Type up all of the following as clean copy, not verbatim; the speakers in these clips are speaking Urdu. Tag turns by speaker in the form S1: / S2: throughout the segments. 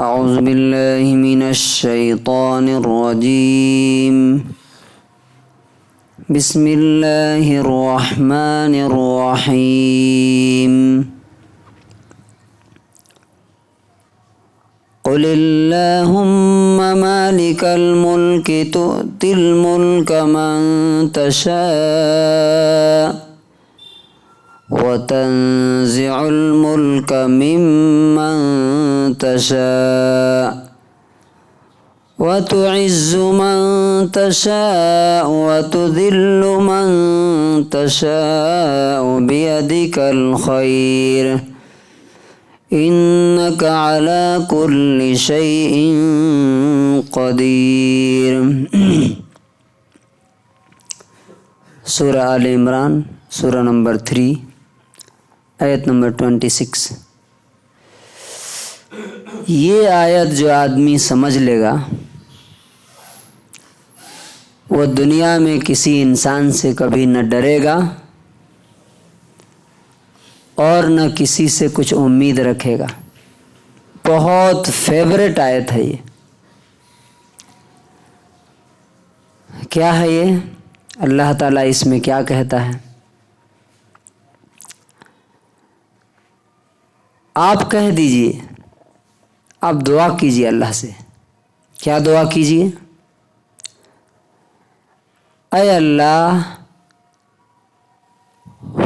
S1: اعوذ باللہ من الشیطان الرجیم بسم اللہ الرحمن الرحیم قل اللہم مالک الملک تؤتی الملک من تشاء وتنزع الملك ممن تشاء وتعز من تشاء وتذل من تشاء بيدك الخير إنك على كل شيء قدير. سورہ آل عمران سورہ نمبر 3 آیت نمبر 26. یہ آیت جو آدمی سمجھ لے گا وہ دنیا میں کسی انسان سے کبھی نہ ڈرے گا اور نہ کسی سے کچھ امید رکھے گا. بہت فیوریٹ آیت ہے یہ. کیا ہے یہ؟ اللہ تعالیٰ اس میں کیا کہتا ہے؟ آپ کہہ دیجئے، آپ دعا کیجئے اللہ سے. کیا دعا کیجئے؟ اے اللہ،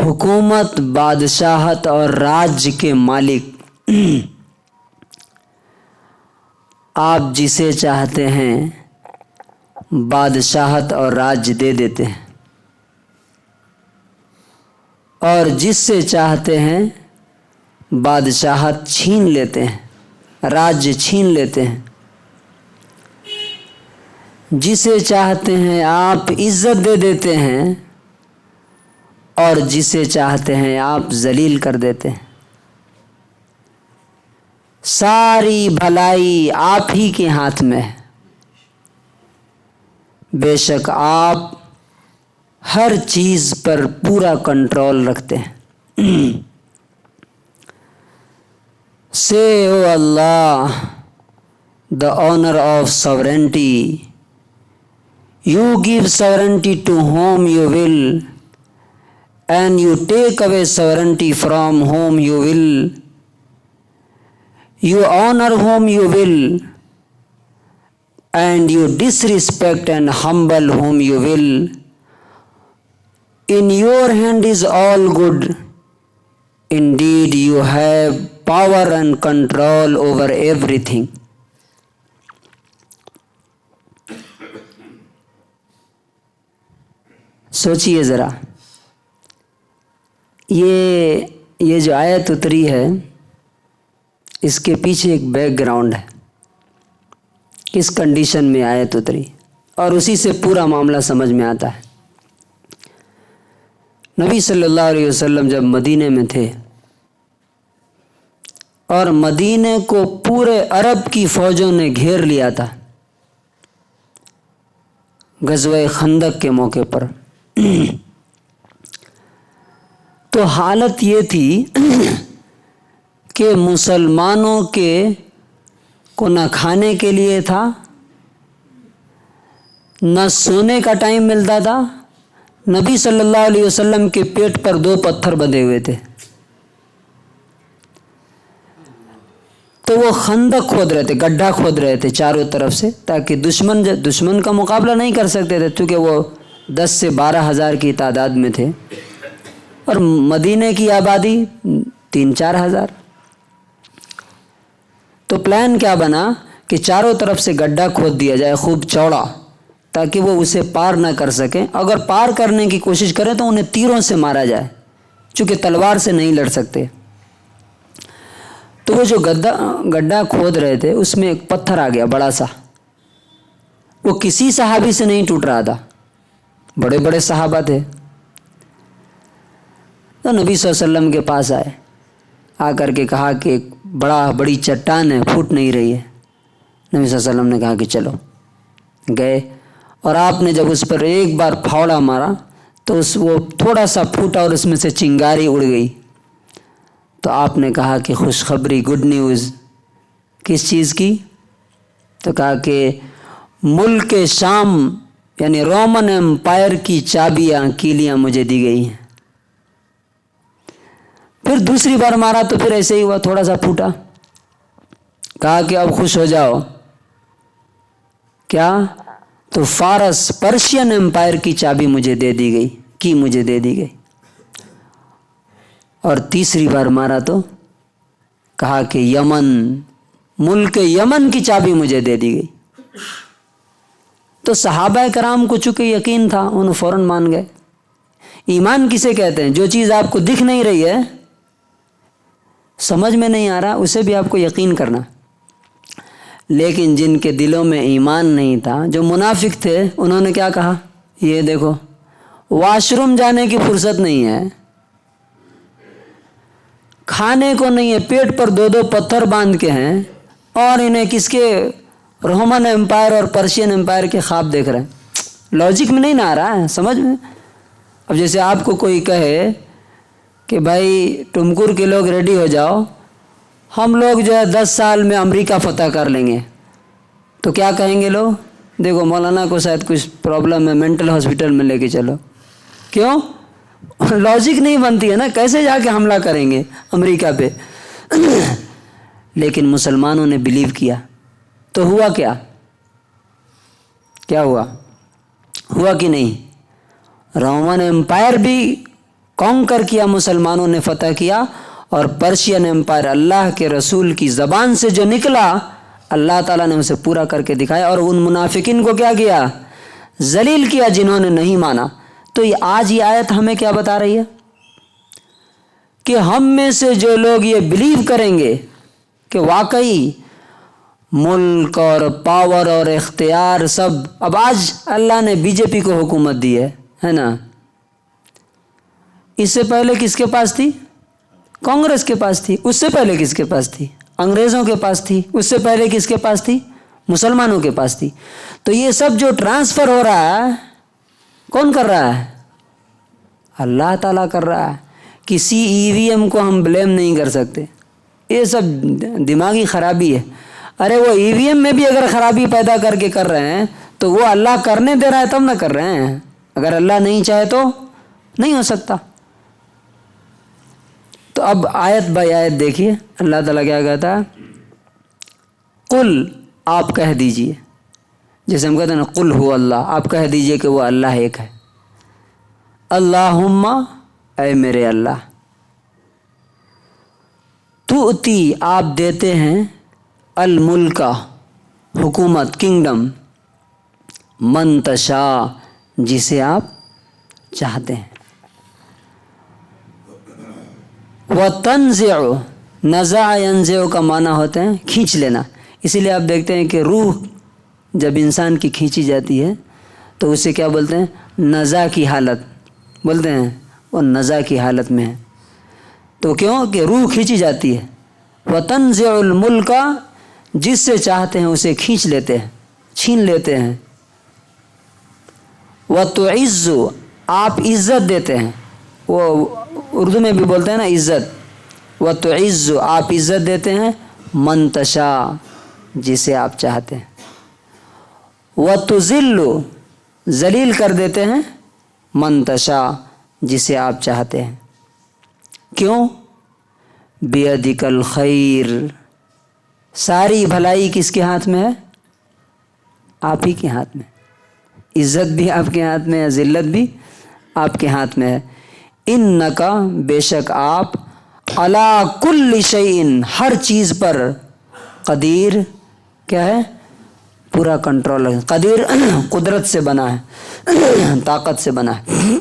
S1: حکومت، بادشاہت اور راج کے مالک، آپ جسے چاہتے ہیں بادشاہت اور راج دے دیتے ہیں، اور جس سے چاہتے ہیں بادشاہت چھین لیتے ہیں، راج چھین لیتے ہیں. جسے چاہتے ہیں آپ عزت دے دیتے ہیں اور جسے چاہتے ہیں آپ ذلیل کر دیتے ہیں. ساری بھلائی آپ ہی کے ہاتھ میں ہے. بے شک آپ ہر چیز پر پورا کنٹرول رکھتے ہیں. Say, O Allah, the honor of sovereignty. You give sovereignty to whom you will, and you take away sovereignty from whom you will. You honor whom you will, and you disrespect and humble whom you will. In your hand is all good. Indeed, you have power and control over everything. سوچئے ذرا، یہ جو آیت اتری ہے اس کے پیچھے ایک بیک گراؤنڈ ہے. کس کنڈیشن میں آیت اتری، اور اسی سے پورا معاملہ سمجھ میں آتا ہے. نبی صلی اللہ علیہ وسلم جب مدینے میں تھے اور مدینے کو پورے عرب کی فوجوں نے گھیر لیا تھا غزوہ خندق کے موقع پر، تو حالت یہ تھی کہ مسلمانوں کو نہ کھانے کے لیے تھا، نہ سونے کا ٹائم ملتا تھا. نبی صلی اللہ علیہ وسلم کے پیٹ پر 2 پتھر بندھے ہوئے تھے. تو وہ خندق کھود رہے تھے، گڈھا کھود رہے تھے چاروں طرف سے، تاکہ دشمن کا مقابلہ نہیں کر سکتے تھے، کیونکہ وہ 10 سے 12 ہزار کی تعداد میں تھے اور مدینے کی آبادی 3-4 ہزار. تو پلان کیا بنا کہ چاروں طرف سے گڈھا کھود دیا جائے خوب چوڑا، تاکہ وہ اسے پار نہ کر سکیں. اگر پار کرنے کی کوشش کریں تو انہیں تیروں سے مارا جائے، چونکہ تلوار سے نہیں لڑ سکتے. تو وہ جو گڈھا کھود رہے تھے اس میں ایک پتھر آ گیا بڑا سا. وہ کسی صحابی سے نہیں ٹوٹ رہا تھا، بڑے بڑے صحابہ تھے. تو نبی صلی اللہ علیہ وسلم کے پاس آئے، آ کر کے کہا کہ ایک بڑی چٹان ہے، پھوٹ نہیں رہی ہے. نبی صلی اللہ علیہ وسلم نے کہا کہ چلو. گئے اور آپ نے جب اس پر ایک بار پھاوڑا مارا تو وہ تھوڑا سا پھوٹا اور اس میں سے چنگاری اڑ گئی. تو آپ نے کہا کہ خوشخبری، گڈ نیوز، کس چیز کی؟ تو کہا کہ ملک شام یعنی رومن امپائر کی چابیاں کیلیاں مجھے دی گئی ہیں۔ پھر دوسری بار مارا تو پھر ایسے ہی ہوا، تھوڑا سا پھوٹا۔ کہا کہ اب خوش ہو جاؤ، کیا؟ تو فارس پرشین امپائر کی چابی مجھے دے دی گئی، مجھے دے دی گئی۔ اور تیسری بار مارا تو کہا کہ یمن، ملک یمن کی چابی مجھے دے دی گئی۔ تو صحابہ کرام کو چونکہ یقین تھا، انہوں فوراً مان گئے۔ ایمان کسے کہتے ہیں؟ جو چیز آپ کو دکھ نہیں رہی ہے، سمجھ میں نہیں آ رہا، اسے بھی آپ کو یقین کرنا۔ لیکن جن کے دلوں میں ایمان نہیں تھا، جو منافق تھے، انہوں نے کیا کہا؟ یہ دیکھو، واش روم جانے کی فرصت نہیں ہے، کھانے کو نہیں ہے، پیٹ پر 2 پتھر باندھ کے ہیں، اور انہیں کس کے؟ رومن امپائر اور پرشین امپائر کے خواب دیکھ رہے ہیں۔ لاجک میں نہیں نہ آ رہا ہے سمجھ میں۔ اب جیسے آپ کو کوئی کہے کہ بھائی ٹمکر کے لوگ ریڈی ہو جاؤ، ہم لوگ جو ہے 10 سال میں امریکہ فتح کر لیں گے، تو کیا کہیں گے لوگ؟ دیکھو مولانا کو شاید کچھ پرابلم ہے، مینٹل ہاسپٹل میں لے کے چلو۔ کیوں؟ لاجک نہیں بنتی ہے نا، کیسے جا کے حملہ کریں گے امریکہ پہ؟ لیکن مسلمانوں نے بلیو کیا، تو ہوا کیا؟ کیا ہوا؟ ہوا کہ نہیں؟ رومن امپائر بھی کانکر کیا، مسلمانوں نے فتح کیا، اور پرشین امپائر اللہ کے رسول کی زبان سے جو نکلا، اللہ تعالیٰ نے اسے پورا کر کے دکھایا، اور ان منافقین کو کیا کیا؟ ذلیل کیا، جنہوں نے نہیں مانا۔ تو آج یہ آیت ہمیں کیا بتا رہی ہے؟ کہ ہم میں سے جو لوگ یہ بلیو کریں گے کہ واقعی ملک اور پاور اور اختیار سب، اب آج اللہ نے بی جے پی کو حکومت دی ہے نا، اس سے پہلے کس کے پاس تھی؟ کانگریس کے پاس تھی۔ اس سے پہلے کس کے پاس تھی؟ انگریزوں کے پاس تھی۔ اس سے پہلے کس کے پاس تھی؟ مسلمانوں کے پاس تھی۔ تو یہ سب جو ٹرانسفر ہو رہا ہے، کون کر رہا ہے؟ اللہ تعالیٰ کر رہا ہے۔ کسی ای وی ایم کو ہم بلیم نہیں کر سکتے، یہ سب دماغی خرابی ہے۔ ارے وہ ای وی ایم میں بھی اگر خرابی پیدا کر کے کر رہے ہیں تو وہ اللہ کرنے دے رہا ہے تب نہ کر رہے ہیں، اگر اللہ نہیں چاہے تو نہیں ہو سکتا۔ تو اب آیت بائی آیت دیکھیے اللہ تعالیٰ کیا کہتا ہے۔ قل، آپ کہہ دیجئے، جیسے ہم کہتے ہیں نا قل ہو اللہ، آپ کہہ دیجئے کہ وہ اللہ ایک ہے۔ اللہم، اے میرے اللہ، تؤتی، آپ دیتے ہیں، الملکہ، حکومت، کنگڈم، من تشاء، جسے آپ چاہتے ہیں، وتنزع، نزع ینزع کا معنی ہوتے ہیں کھینچ لینا۔ اسی لیے آپ دیکھتے ہیں کہ روح جب انسان کی کھینچی جاتی ہے تو اسے کیا بولتے ہیں؟ نزع کی حالت بولتے ہیں، وہ نزع کی حالت میں ہے۔ تو کیوں کہ روح کھینچی جاتی ہے۔ وتنزع الملک، جس سے چاہتے ہیں اسے کھینچ لیتے ہیں، چھین لیتے ہیں۔ وتعز، آپ عزت دیتے ہیں، وہ اردو میں بھی بولتے ہیں نا عزت۔ وتعز، آپ عزت دیتے ہیں، من تشاء، جسے آپ چاہتے ہیں۔ وتذل، ذلیل کر دیتے ہیں، من تشاء، جسے آپ چاہتے ہیں۔ کیوں؟ بیدک الخیر، ساری بھلائی کس کے ہاتھ میں ہے؟ آپ ہی کے ہاتھ میں۔ عزت بھی آپ کے ہاتھ میں ہے، ذلت بھی آپ کے ہاتھ میں ہے۔ انکا، بے شک آپ، علی کل شیء، ہر چیز پر، قدیر، کیا ہے؟ پورا کنٹرول ہے۔ قدیر قدرت سے بنا ہے، طاقت سے بنا ہے۔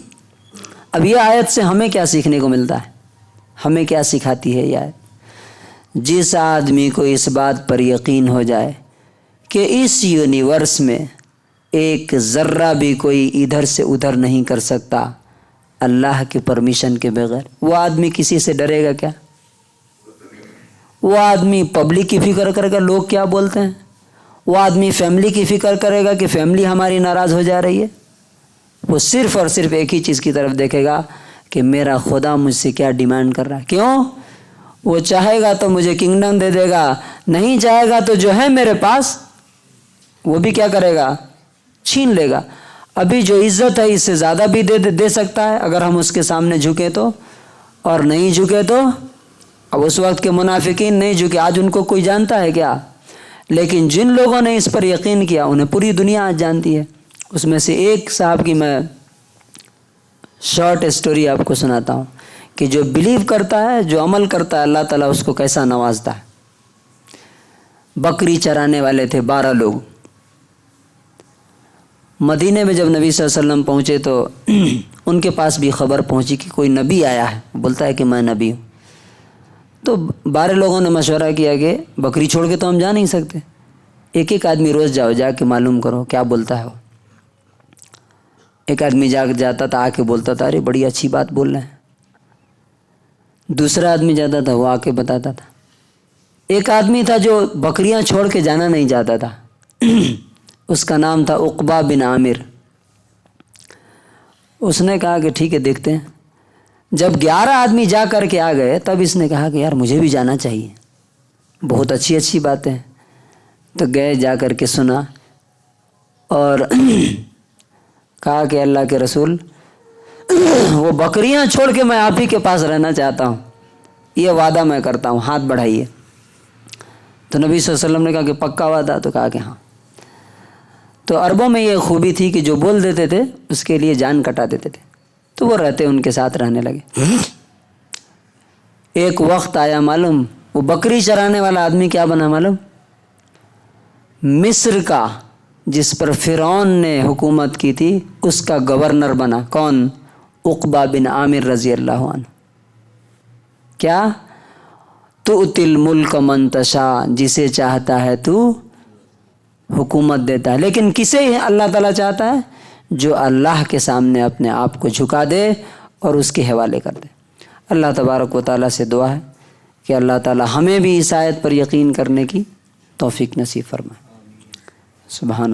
S1: اب یہ آیت سے ہمیں کیا سیکھنے کو ملتا ہے؟ ہمیں کیا سکھاتی ہے یہ آیت؟ جس آدمی کو اس بات پر یقین ہو جائے کہ اس یونیورس میں ایک ذرہ بھی کوئی ادھر سے ادھر نہیں کر سکتا اللہ کے پرمیشن کے بغیر، وہ آدمی کسی سے ڈرے گا کیا؟ وہ آدمی پبلک کی فکر کرے گا لوگ کیا بولتے ہیں؟ وہ آدمی فیملی کی فکر کرے گا کہ فیملی ہماری ناراض ہو جا رہی ہے؟ وہ صرف اور صرف ایک ہی چیز کی طرف دیکھے گا کہ میرا خدا مجھ سے کیا ڈیمانڈ کر رہا ہے۔ کیوں؟ وہ چاہے گا تو مجھے کنگڈم دے دے گا، نہیں چاہے گا تو جو ہے میرے پاس وہ بھی کیا کرے گا؟ چھین لے گا۔ ابھی جو عزت ہے اس سے زیادہ بھی دے سکتا ہے اگر ہم اس کے سامنے جھکے تو، اور نہیں جھکے تو۔ اب اس وقت کے منافقین نہیں جھکے، آج ان کو کوئی جانتا ہے کیا؟ لیکن جن لوگوں نے اس پر یقین کیا انہیں پوری دنیا آج جانتی ہے۔ اس میں سے ایک صاحب کی میں شارٹ اسٹوری آپ کو سناتا ہوں کہ جو بلیو کرتا ہے، جو عمل کرتا ہے، اللہ تعالیٰ اس کو کیسا نوازتا ہے۔ بکری چرانے والے تھے 12 لوگ۔ مدینے میں جب نبی صلی اللہ علیہ وسلم پہنچے تو ان کے پاس بھی خبر پہنچی کہ کوئی نبی آیا ہے، بولتا ہے کہ میں نبی ہوں۔ تو 12 لوگوں نے مشورہ کیا کہ بکری چھوڑ کے تو ہم جا نہیں سکتے، ایک ایک آدمی روز جا کے معلوم کرو کیا بولتا ہے وہ۔ ایک آدمی جاتا تھا، آ کے بولتا تھا ارے بڑی اچھی بات بول رہے ہیں۔ دوسرا آدمی جاتا تھا، وہ آ کے بتاتا تھا۔ ایک آدمی تھا جو بکریاں چھوڑ کے جانا نہیں چاہتا تھا، اس کا نام تھا عقبہ بن عامر۔ اس نے کہا کہ ٹھیک ہے دیکھتے ہیں۔ جب 11 آدمی جا کر کے آ گئے تب اس نے کہا کہ یار مجھے بھی جانا چاہیے، بہت اچھی باتیں۔ تو گئے، جا کر کے سنا اور کہا کہ اللہ کے رسول وہ بکریاں چھوڑ کے میں آپ ہی کے پاس رہنا چاہتا ہوں، یہ وعدہ میں کرتا ہوں، ہاتھ بڑھائیے۔ تو نبی صلی اللہ علیہ وسلم نے کہا کہ پکا وعدہ؟ تو کہا کہ ہاں۔ تو عربوں میں یہ خوبی تھی کہ جو بول دیتے تھے اس کے لیے جان کٹا دیتے تھے، تو وہ رہتے ان کے ساتھ رہنے لگے۔ ایک وقت آیا معلوم، وہ بکری چرانے والا آدمی کیا بنا معلوم؟ مصر کا جس پر فرعون نے حکومت کی تھی اس کا گورنر بنا۔ کون؟ عقبہ بن عامر رضی اللہ عنہ۔ کیا؟ تؤتی الملک من تشاء، جسے چاہتا ہے تو حکومت دیتا ہے، لیکن کسے اللہ تعالیٰ چاہتا ہے؟ جو اللہ کے سامنے اپنے آپ کو جھکا دے اور اس کے حوالے کر دے۔ اللہ تبارک و تعالیٰ سے دعا ہے کہ اللہ تعالیٰ ہمیں بھی اس آیت پر یقین کرنے کی توفیق نصیب فرمائے۔ سبحان